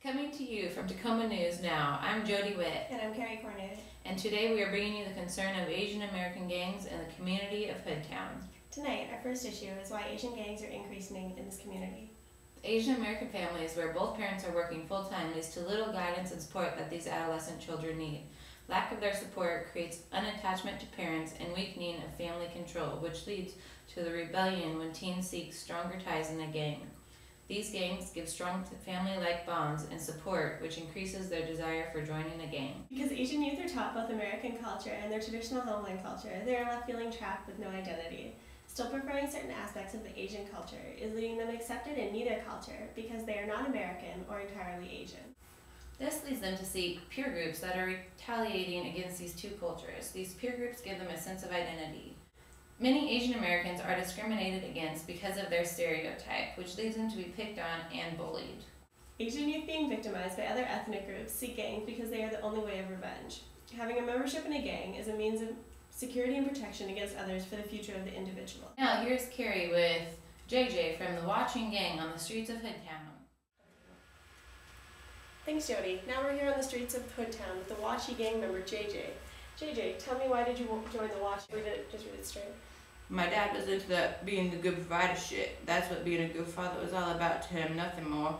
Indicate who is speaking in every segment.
Speaker 1: Coming to you from Tacoma News Now, I'm Jody Witt.
Speaker 2: And I'm Carrie Cornett.
Speaker 1: And today we are bringing you the concern of Asian American gangs in the community of Hoodtown.
Speaker 2: Tonight, our first issue is why Asian gangs are increasing in this community.
Speaker 1: Asian American families where both parents are working full-time leads to little guidance and support that these adolescent children need. Lack of their support creates unattachment to parents and weakening of family control, which leads to the rebellion when teens seek stronger ties in a gang. These gangs give strong family-like bonds and support, which increases their desire for joining a gang.
Speaker 2: Because Asian youth are taught both American culture and their traditional homeland culture, they are left feeling trapped with no identity. Still preferring certain aspects of the Asian culture is leading them accepted in neither culture because they are not American or entirely Asian.
Speaker 1: This leads them to seek peer groups that are retaliating against these two cultures. These peer groups give them a sense of identity. Many Asian Americans are discriminated against because of their stereotype, which leads them to be picked on and bullied.
Speaker 2: Asian youth being victimized by other ethnic groups seek gangs because they are the only way of revenge. Having a membership in a gang is a means of security and protection against others for the future of the individual.
Speaker 1: Now here's Carrie with JJ from the Watching Gang on the streets of Hoodtown.
Speaker 2: Thanks, Jody. Now we're here on the streets of Hoodtown with the Watchie gang member JJ. JJ, tell me, why did you join the Watchie? Just read it straight.
Speaker 3: My dad was into being the good provider shit. That's what being a good father was all about to him, nothing more.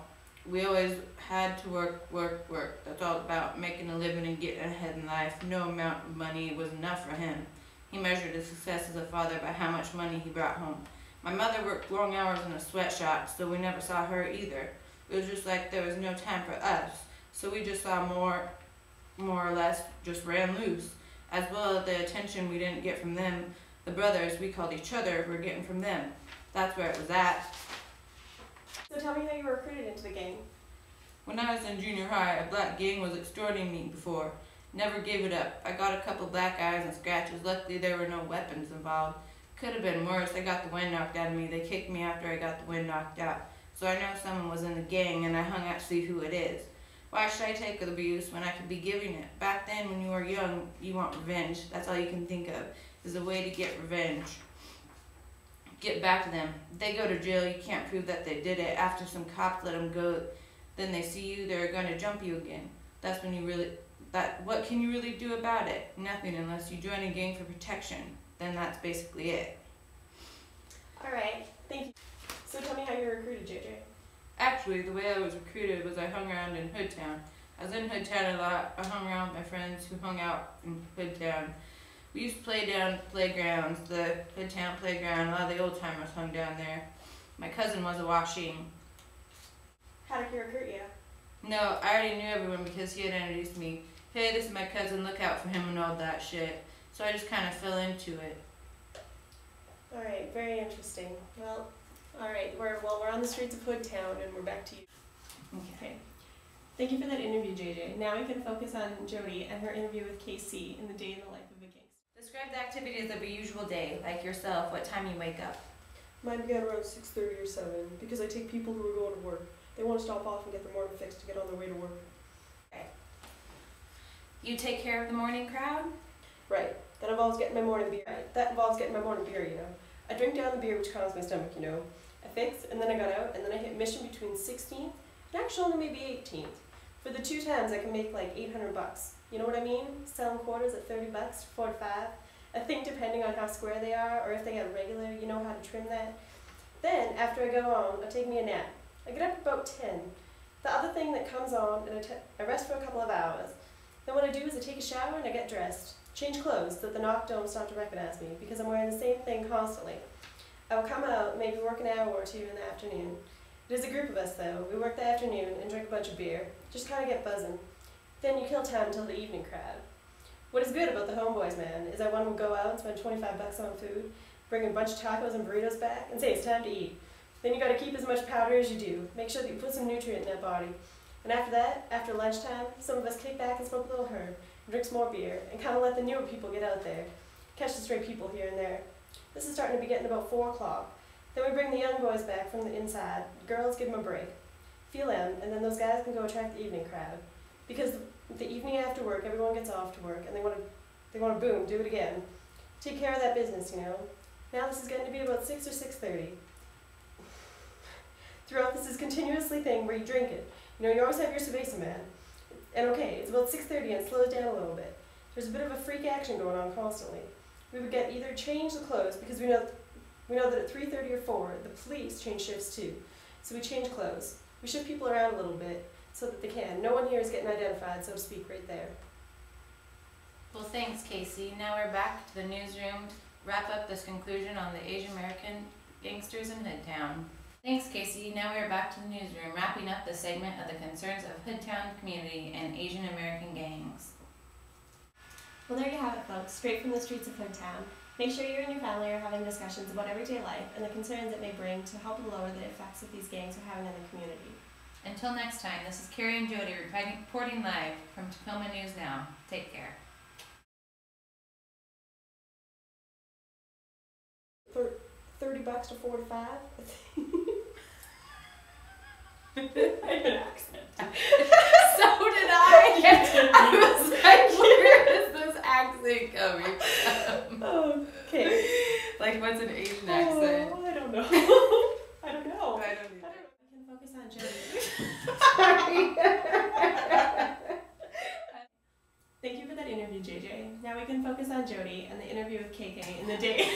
Speaker 3: We always had to work. That's all about making a living and getting ahead in life. No amount of money was enough for him. He measured his success as a father by how much money he brought home. My mother worked long hours in a sweatshop, so we never saw her either. It was just like there was no time for us, so we just saw more or less just ran loose, as well as the attention we didn't get from them. The brothers we called each other were getting from them. That's where it was at.
Speaker 2: So tell me how you were recruited into the gang.
Speaker 3: When I was in junior high, a black gang was extorting me before. Never gave it up. I got a couple black eyes and scratches. Luckily there were no weapons involved. Could have been worse. I got the wind knocked out of me. They kicked me after I got the wind knocked out. So I know someone was in the gang and I hung out to see who it is. Why should I take abuse when I could be giving it? Back then when you were young, you want revenge. That's all you can think of, is a way to get revenge. Get back to them. They go to jail, you can't prove that they did it. After some cops let them go, then they see you, they're going to jump you again. That's when you really, what can you really do about it? Nothing, unless you join a gang for protection. Then that's basically it.
Speaker 2: Alright, thank you. So tell me how you were recruited, JJ.
Speaker 3: Actually, the way I was recruited was I hung around in Hoodtown. I was in Hoodtown a lot. I hung around with my friends who hung out in Hoodtown. We used to play down playgrounds, the Hoodtown playground. A lot of the old timers hung down there. My cousin was a Washing.
Speaker 2: How did he recruit you?
Speaker 3: No, I already knew everyone because he had introduced me. Hey, this is my cousin, look out for him and all that shit. So I just kind of fell into it.
Speaker 2: Alright, very interesting. Well, alright, we're on the streets of Hoodtown and we're back to you. Okay. Thank you for that interview, JJ. Now we can focus on Jody and her interview with KC in the day in the life of a gangster.
Speaker 1: Describe the activities of a usual day, like yourself, what time you wake up.
Speaker 4: Mine began around 6:30 or 7 because I take people who are going to work. They want to stop off and get their morning fix to get on their way to work.
Speaker 1: Okay. You take care of the morning crowd?
Speaker 4: Right. That involves getting my morning beer. I drink down the beer, which calms my stomach, you know. I fix, and then I got out, and then I hit mission between 16th and actually only maybe 18th. For the 2 times, I can make like $800. You know what I mean? Selling quarters at $30, 4 to 5. I think depending on how square they are, or if they have regular, you know how to trim that. Then, after I go on, I take me a nap. I get up about 10. The other thing that comes on, and I rest for a couple of hours. Then what I do is I take a shower and I get dressed. Change clothes so that the knock don't start to recognize me, because I'm wearing the same thing constantly. I will come out, maybe work an hour or 2 in the afternoon. It is a group of us though. We work the afternoon and drink a bunch of beer. Just kind of get buzzing. Then you kill time until the evening crowd. What is good about the homeboys, man, is that one will go out and spend $25 on food, bring a bunch of tacos and burritos back, and say it's time to eat. Then you gotta keep as much powder as you do. Make sure that you put some nutrient in that body. And after that, after lunchtime, some of us kick back and smoke a little herb, and drink some more beer, and kind of let the newer people get out there. Catch the stray people here and there. This is starting to be getting about 4 o'clock. Then we bring the young boys back from the inside. The girls give them a break. Feel them, and then those guys can go attract the evening crowd. Because the evening after work, everyone gets off to work, and they want to boom, do it again. Take care of that business, you know. Now this is getting to be about 6 or 6:30. Throughout this is continuously thing where you drink it. You know, you always have your cerveza man. And okay, it's about 6:30 and it slows down a little bit. There's a bit of a freak action going on constantly. We would get either change the clothes because we know that at 3:30 or 4 the police change shifts too. So we change clothes. We shift people around a little bit so that they can. No one here is getting identified, so to speak, right there.
Speaker 1: Well, thanks, Casey. Now we're back to the newsroom to wrap up this conclusion on the Asian American gangsters in Hoodtown. Thanks, Casey. Now we are back to the newsroom, wrapping up the segment of the concerns of Hoodtown community and Asian American gangs.
Speaker 2: Well, there you have it, folks, straight from the streets of Hoodtown. Make sure you and your family are having discussions about everyday life and the concerns it may bring to help lower the effects that these gangs are having on the community.
Speaker 1: Until next time, this is Carrie and Jody reporting live from Tacoma News Now. Take care.
Speaker 4: For $30 to 4 to 5.
Speaker 2: I have an accent.
Speaker 1: So did I. I was like, where is this accent coming from?
Speaker 4: Okay.
Speaker 3: Like, what's an Asian accent?
Speaker 2: Oh, I don't know. I don't know.
Speaker 3: I don't either.
Speaker 2: We can focus on Jody. Thank you for that interview, JJ. Now we can focus on Jody and the interview with KK in the day.